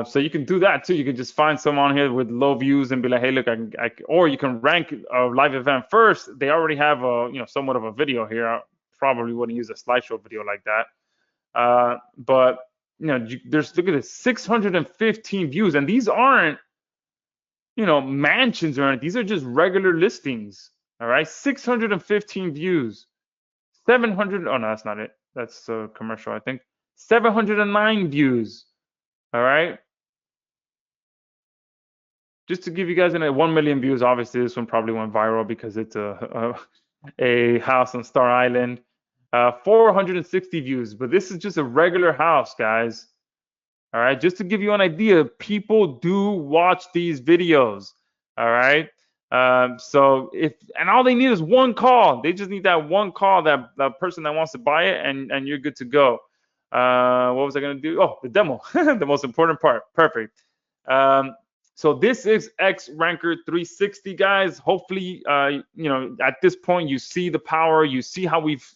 So you can do that too. You can just find someone here with low views and be like, hey, look, or you can rank a live event first. They already have somewhat of a video here. I probably wouldn't use a slideshow video like that. But there's, look at this, 615 views, and these aren't mansions or anything. These are just regular listings. All right, 615 views, 700. Oh no, that's not it. That's a commercial, I think. 709 views. All right. Just to give you guys 1 million views. Obviously, this one probably went viral because it's a house on Star Island. 460 views, but this is just a regular house, guys. All right. Just to give you an idea, people do watch these videos. All right. So and all they need is one call. They just need that one call, that person that wants to buy it, and you're good to go. What was I going to do? Oh, the demo, the most important part. Perfect. So this is X Ranker 360, guys. Hopefully, at this point, you see the power. You see how we've,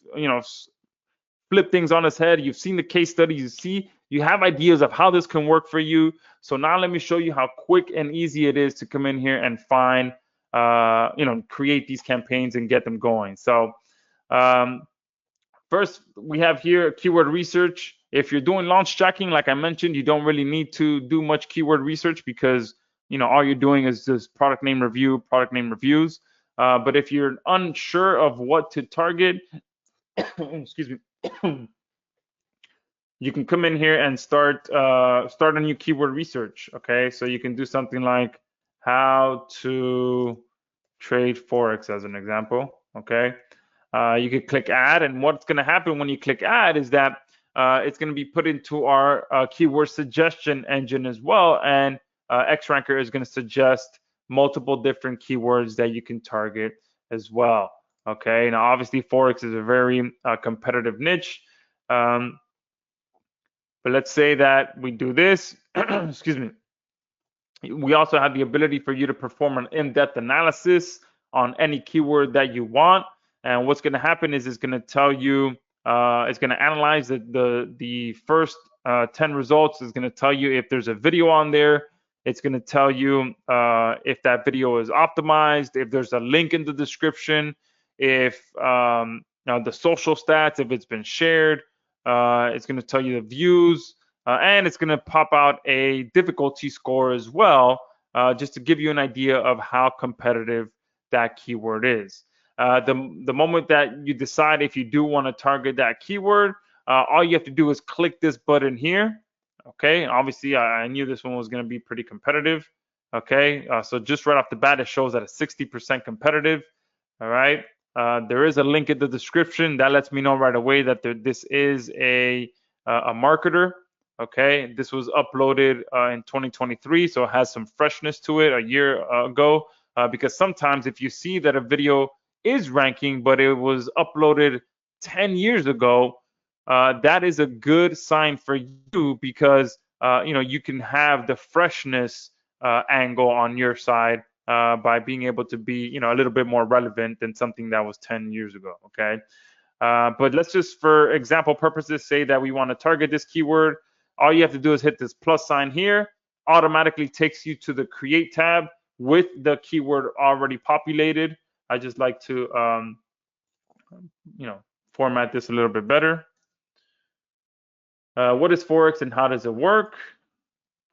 flipped things on its head. You've seen the case studies. You have ideas of how this can work for you. So now let me show you how quick and easy it is to come in here and find, create these campaigns and get them going. So, first, we have here keyword research. If you're doing launch jacking, like I mentioned, you don't really need to do much keyword research because all you're doing is just product name review, product name reviews. But if you're unsure of what to target, excuse me, you can come in here and start a new keyword research. Okay, so you can do something like how to trade forex as an example. Okay, you could click add, and what's going to happen when you click add is that it's going to be put into our keyword suggestion engine as well, and XRanker is going to suggest multiple different keywords that you can target as well. Okay, now obviously forex is a very competitive niche. But let's say that we do this, excuse me. We also have the ability for you to perform an in-depth analysis on any keyword that you want. And what's going to happen is it's going to tell you, it's going to analyze the first 10 results. It's going to tell you if there's a video on there. It's going to tell you if that video is optimized, if there's a link in the description, if the social stats, if it's been shared. It's going to tell you the views, and it's going to pop out a difficulty score as well, just to give you an idea of how competitive that keyword is. The moment that you decide if you do want to target that keyword, all you have to do is click this button here. Okay, obviously I knew this one was going to be pretty competitive. Okay, so just right off the bat, it shows that it's 60% competitive. All right, there is a link in the description that lets me know right away that this is a marketer. Okay, this was uploaded in 2023, so it has some freshness to it a year ago. Because sometimes if you see that a video is ranking, but it was uploaded 10 years ago, that is a good sign for you because you can have the freshness angle on your side by being able to be a little bit more relevant than something that was 10 years ago. Okay, but let's just, for example purposes, say that we want to target this keyword. All you have to do is hit this plus sign here. Automatically takes you to the create tab with the keyword already populated. I just like to format this a little bit better. What is forex and how does it work?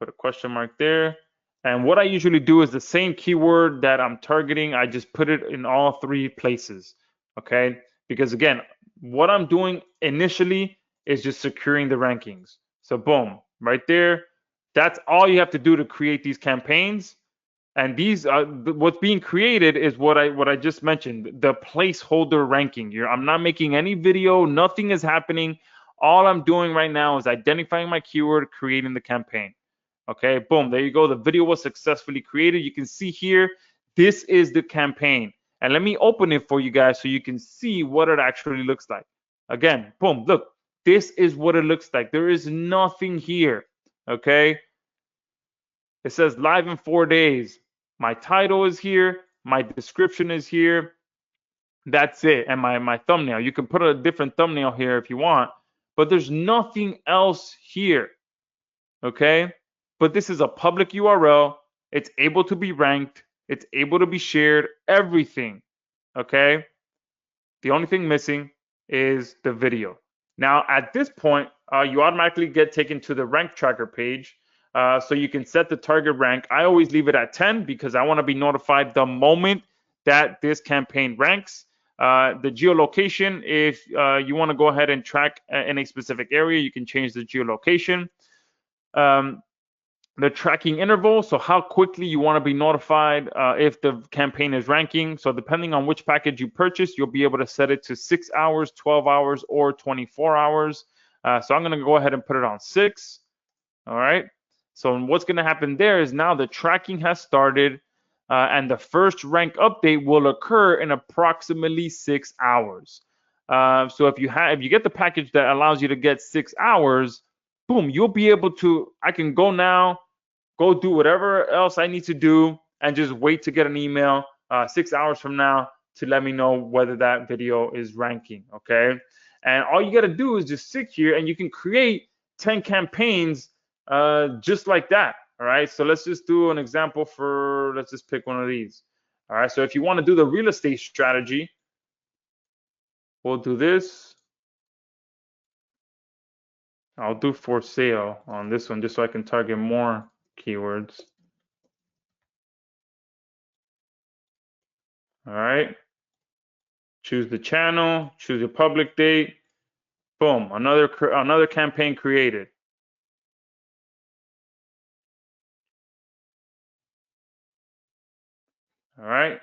Put a question mark there. And what I usually do is the same keyword that I'm targeting, I just put it in all three places. Okay, because again, what I'm doing initially is just securing the rankings. So boom, right there. That's all you have to do to create these campaigns. And these what's being created is what I just mentioned, the placeholder ranking. I'm not making any video, nothing is happening. All I'm doing right now is identifying my keyword, creating the campaign. Okay, boom, there you go. The video was successfully created. You can see here, this is the campaign. And let me open it for you guys so you can see what it actually looks like. Again, boom, look, this is what it looks like. There is nothing here. Okay, it says live in 4 days. My title is here. My description is here. That's it. And my thumbnail. You can put a different thumbnail here if you want, but there's nothing else here. Okay, but this is a public URL. It's able to be ranked. It's able to be shared. Everything. Okay, the only thing missing is the video. Now, at this point, you automatically get taken to the rank tracker page. So you can set the target rank. I always leave it at 10 because I want to be notified the moment that this campaign ranks. The geolocation, if you want to go ahead and track in a specific area, you can change the geolocation. The tracking interval, so how quickly you want to be notified if the campaign is ranking. So depending on which package you purchase, you'll be able to set it to 6 hours, 12 hours, or 24 hours. So I'm going to go ahead and put it on 6. All right. So what's going to happen there is now the tracking has started, and the first rank update will occur in approximately 6 hours. So if you get the package that allows you to get 6 hours, boom, you'll be able to, I can go now, go do whatever else I need to do, and just wait to get an email 6 hours from now to let me know whether that video is ranking. Okay. And all you got to do is just sit here and you can create 10 campaigns just like that. All right, so let's just do an example for, let's just pick one of these. All right, so if you want to do the real estate strategy, we'll do this. I'll do for sale on this one just so I can target more keywords. All right. Choose the channel, choose your public date. Boom, another campaign created. All right.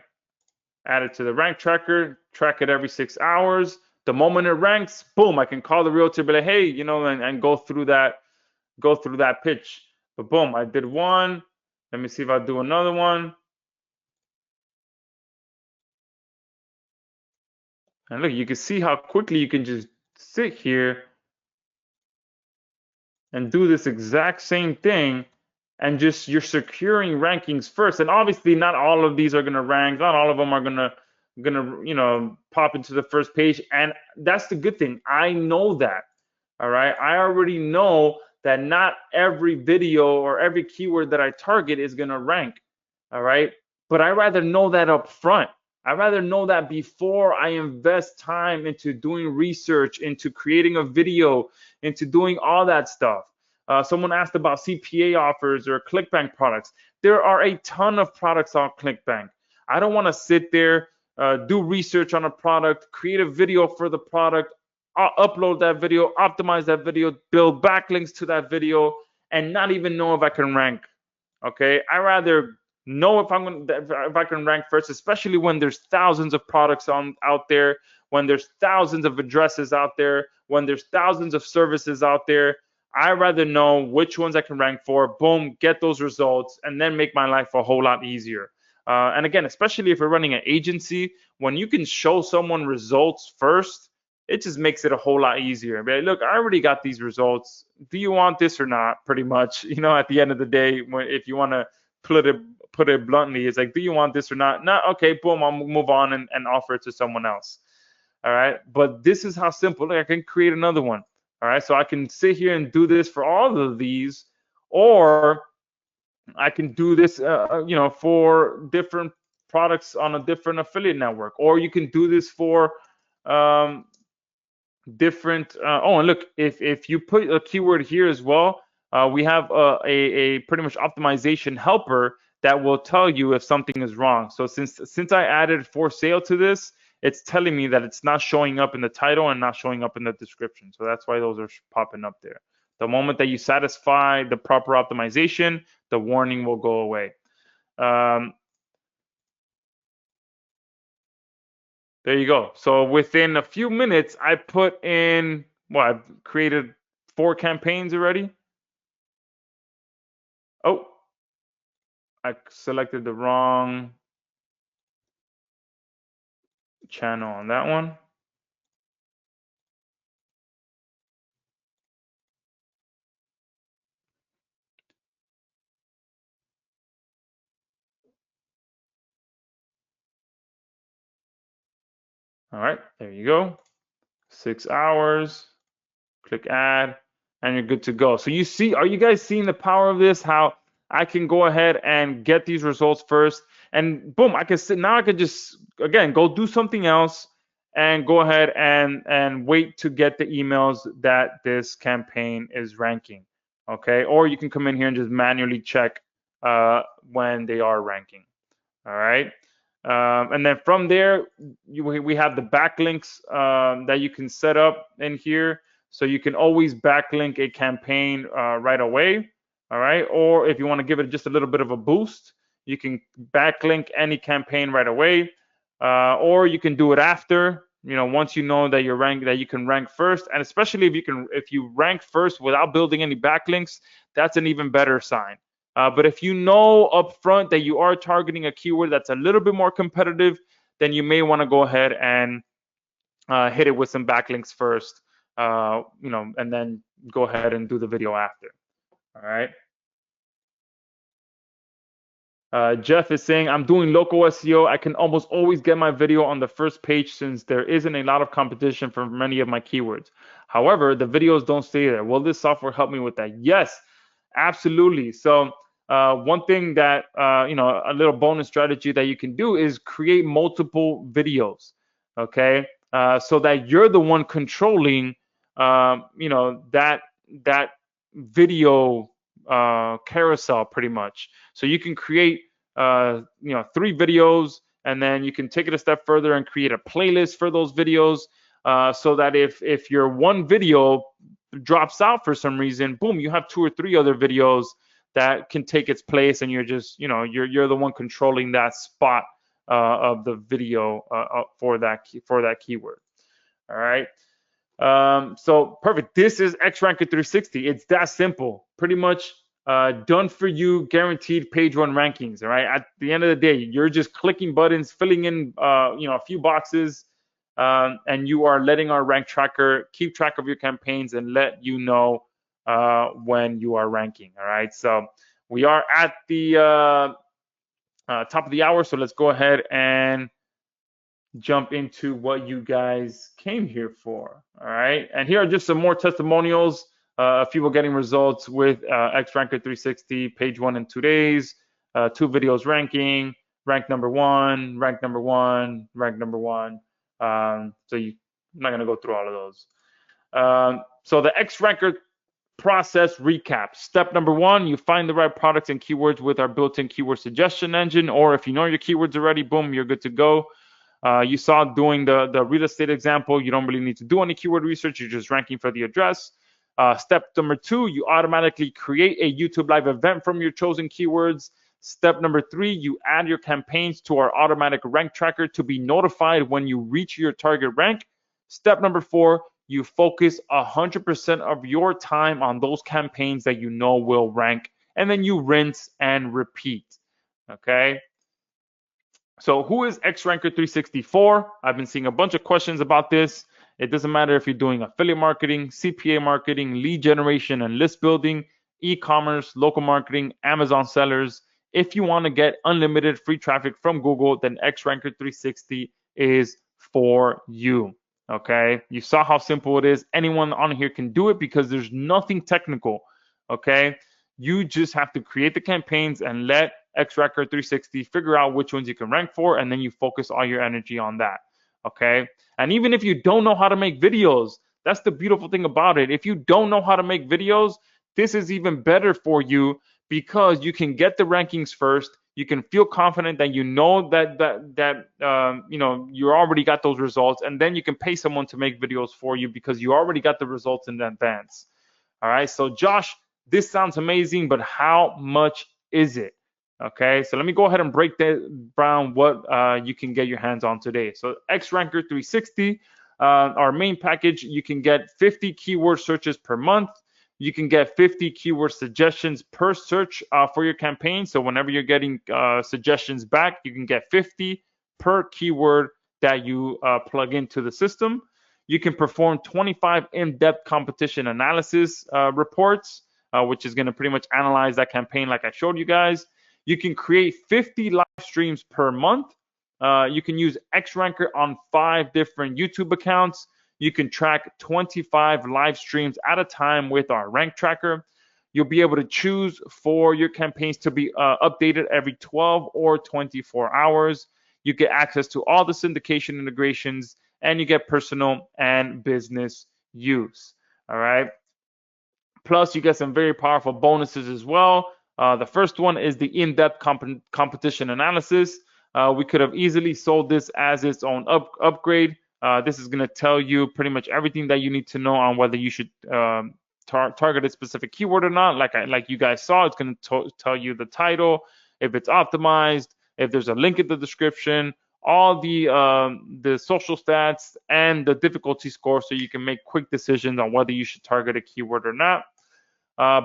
Add it to the rank tracker, track it every 6 hours. The moment it ranks, boom, I can call the realtor, be like, hey, and go through that pitch. But boom, I did one. Let me see if I do another one. And look, you can see how quickly you can just sit here and do this exact same thing, and just you're securing rankings first. And obviously not all of these are going to rank, not all of them are going to pop into the first page. And that's the good thing, I know that. All right, I already know that not every video or every keyword that I target is going to rank. All right, but I rather know that up front. I rather know that before I invest time into doing research, into creating a video, into doing all that stuff. Someone asked about CPA offers or ClickBank products. There are a ton of products on ClickBank. I don't want to sit there, do research on a product, create a video for the product, upload that video, optimize that video, build backlinks to that video, and not even know if I can rank. Okay, I rather know if I can rank first, especially when there's thousands of products out there, when there's thousands of addresses out there, when there's thousands of services out there. I rather know which ones I can rank for. Boom, get those results, and then make my life a whole lot easier. And again, especially if you're running an agency, when you can show someone results first, it just makes it a whole lot easier. But look, I already got these results. Do you want this or not? Pretty much, at the end of the day, if you want to put it bluntly, it's like, do you want this or not? No, okay, boom, I'll move on and offer it to someone else. All right, but this is how simple. Look, I can create another one. All right, so I can sit here and do this for all of these, or I can do this, for different products on a different affiliate network, or you can do this for um, different. Oh, and look, if you put a keyword here as well, we have a pretty much optimization helper that will tell you if something is wrong. So since I added for sale to this, it's telling me that it's not showing up in the title and not showing up in the description. So that's why those are popping up there. The moment that you satisfy the proper optimization, the warning will go away. There you go. So within a few minutes, I put in, I've created 4 campaigns already. Oh, I selected the wrong channel on that one. All right, there you go. 6 hours, click add, and you're good to go. So are you guys seeing the power of this? How I can go ahead and get these results first, and boom, I could just, again, go do something else and go ahead and wait to get the emails that this campaign is ranking. Okay, or you can come in here and just manually check when they are ranking. All right. And then from there, we have the backlinks that you can set up in here. So you can always backlink a campaign right away. All right. Or if you want to give it just a little bit of a boost, you can backlink any campaign right away. Or you can do it after, once you know that that you can rank first. And especially if you rank first without building any backlinks, that's an even better sign. But if you know upfront that you are targeting a keyword that's a little bit more competitive, then you may want to go ahead and hit it with some backlinks first, and then go ahead and do the video after. All right. Jeff is saying, I'm doing local SEO. I can almost always get my video on the first page since there isn't a lot of competition for many of my keywords. However, the videos don't stay there. Will this software help me with that? Yes, absolutely. So one thing that, a little bonus strategy that you can do is create multiple videos, okay? So that you're the one controlling, that video carousel pretty much. So you can create 3 videos, And then you can take it a step further and create a playlist for those videos, so that if your one video drops out for some reason, boom, you have 2 or 3 other videos that can take its place, and you're just, you're the one controlling that spot of the video for that keyword. All right. So perfect. This is X-Ranker 360. It's that simple. Pretty much done for you, guaranteed page one rankings. All right. At the end of the day, you're just clicking buttons, filling in a few boxes, and you are letting our rank tracker keep track of your campaigns and let you know when you are ranking. All right. So we are at the top of the hour. So let's go ahead and jump into what you guys came here for. All right. And here are just some more testimonials of people getting results with X-Ranker 360, page one in 2 days, 2 videos ranking, rank number one, rank number one, rank number one. I'm not going to go through all of those. So the X-Ranker process recap. Step number 1, you find the right products and keywords with our built-in keyword suggestion engine, or if you know your keywords already, boom, you're good to go. You saw doing the real estate example, you don't really need to do any keyword research, you're just ranking for the address. Step number 2, you automatically create a YouTube live event from your chosen keywords. Step number 3, you add your campaigns to our automatic rank tracker to be notified when you reach your target rank. Step number 4, you focus 100% of your time on those campaigns that you know will rank, and then you rinse and repeat. Okay. So who is X-Ranker 364? I've been seeing a bunch of questions about this. It doesn't matter if you're doing affiliate marketing, CPA marketing, lead generation and list building, e-commerce, local marketing, Amazon sellers. If you want to get unlimited free traffic from Google, then X-Ranker 360 is for you. Okay, you saw how simple it is. Anyone on here can do it because there's nothing technical. Okay, you just have to create the campaigns and let X-Ranker 360 figure out which ones you can rank for, and then you focus all your energy on that. Okay, and even if you don't know how to make videos, that's the beautiful thing about it. If you don't know how to make videos, this is even better for you because you can get the rankings first. You can feel confident that you know that you already got those results, and then you can pay someone to make videos for you because you already got the results in advance. All right, so Josh, this sounds amazing, but how much is it? Okay, so let me go ahead and break down what you can get your hands on today. So X-Ranker 360, our main package, you can get 50 keyword searches per month. You can get 50 keyword suggestions per search for your campaign. So whenever you're getting suggestions back, you can get 50 per keyword that you plug into the system. You can perform 25 in-depth competition analysis reports, which is going to pretty much analyze that campaign like I showed you guys. You can create 50 live streams per month. You can use X-Ranker on 5 different YouTube accounts. You can track 25 live streams at a time with our rank tracker. You'll be able to choose for your campaigns to be updated every 12 or 24 hours. You get access to all the syndication integrations, and you get personal and business use. All right. Plus, you get some very powerful bonuses as well. The first one is the in-depth competition analysis. We could have easily sold this as its own upgrade. This is going to tell you pretty much everything that you need to know on whether you should target a specific keyword or not. Like you guys saw, it's going to tell you the title, if it's optimized, if there's a link in the description, all the social stats and the difficulty score, so you can make quick decisions on whether you should target a keyword or not.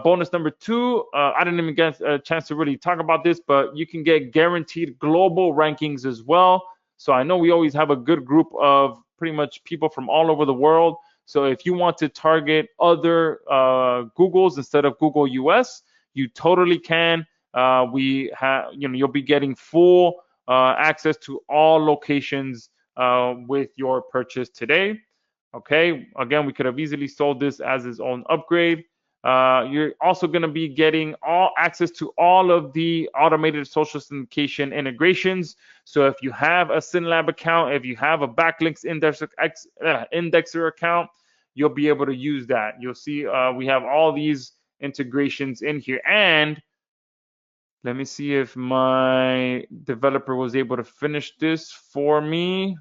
Bonus number 2, I didn't even get a chance to really talk about this, but you can get guaranteed global rankings as well. So I know we always have a good group of pretty much people from all over the world. So if you want to target other Googles instead of Google US, you totally can. You'll be getting full access to all locations with your purchase today. Okay, again, we could have easily sold this as its own upgrade. You're also going to be getting all access to all of the automated social syndication integrations. So if you have a SynLab account, if you have a backlinks indexer account, you'll be able to use that. You'll see we have all these integrations in here. And Let me see if my developer was able to finish this for me.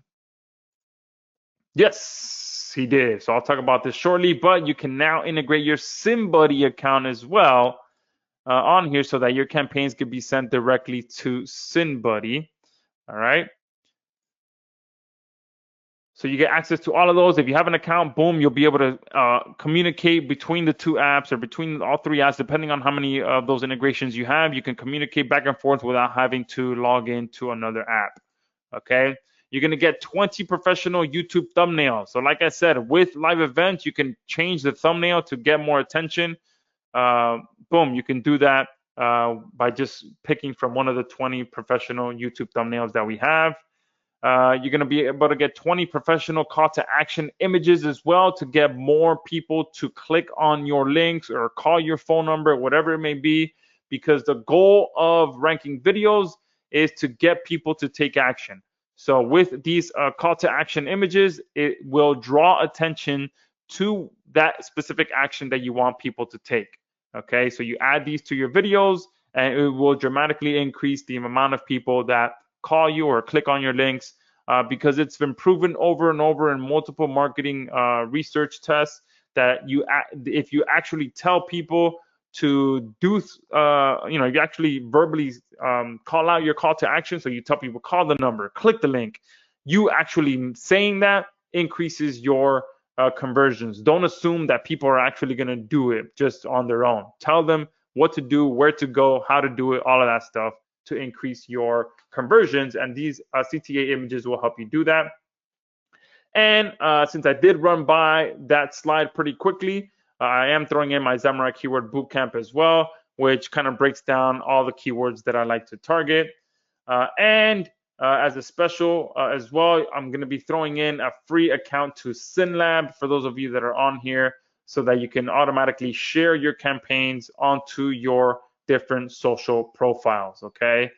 Yes, he did. So I'll talk about this shortly, but you can now integrate your SymBuddy account as well on here so that your campaigns can be sent directly to SynBuddy. All right. So you get access to all of those. If you have an account, boom, you'll be able to communicate between the two apps or between all three apps, depending on how many of those integrations you have. You can communicate back and forth without having to log into another app. Okay. You're going to get 20 professional YouTube thumbnails. So like I said, with live events, you can change the thumbnail to get more attention. Boom, you can do that by just picking from one of the 20 professional YouTube thumbnails that we have. You're going to be able to get 20 professional call to action images as well to get more people to click on your links or call your phone number, whatever it may be, because the goal of ranking videos is to get people to take action. So with these call to action images, it will draw attention to that specific action that you want people to take. Okay, so you add these to your videos and it will dramatically increase the amount of people that call you or click on your links because it's been proven over and over in multiple marketing research tests that if you actually tell people to do, you actually verbally call out your call to action. So you tell people, call the number, click the link. You actually saying that increases your conversions. Don't assume that people are actually going to do it just on their own. Tell them what to do, where to go, how to do it, all of that stuff to increase your conversions. And these CTA images will help you do that. And since I did run by that slide pretty quickly, I am throwing in my Samurai Keyword Bootcamp as well, which kind of breaks down all the keywords that I like to target. And as a special as well, I'm going to be throwing in a free account to SynLab for those of you that are on here so that you can automatically share your campaigns onto your different social profiles. Okay.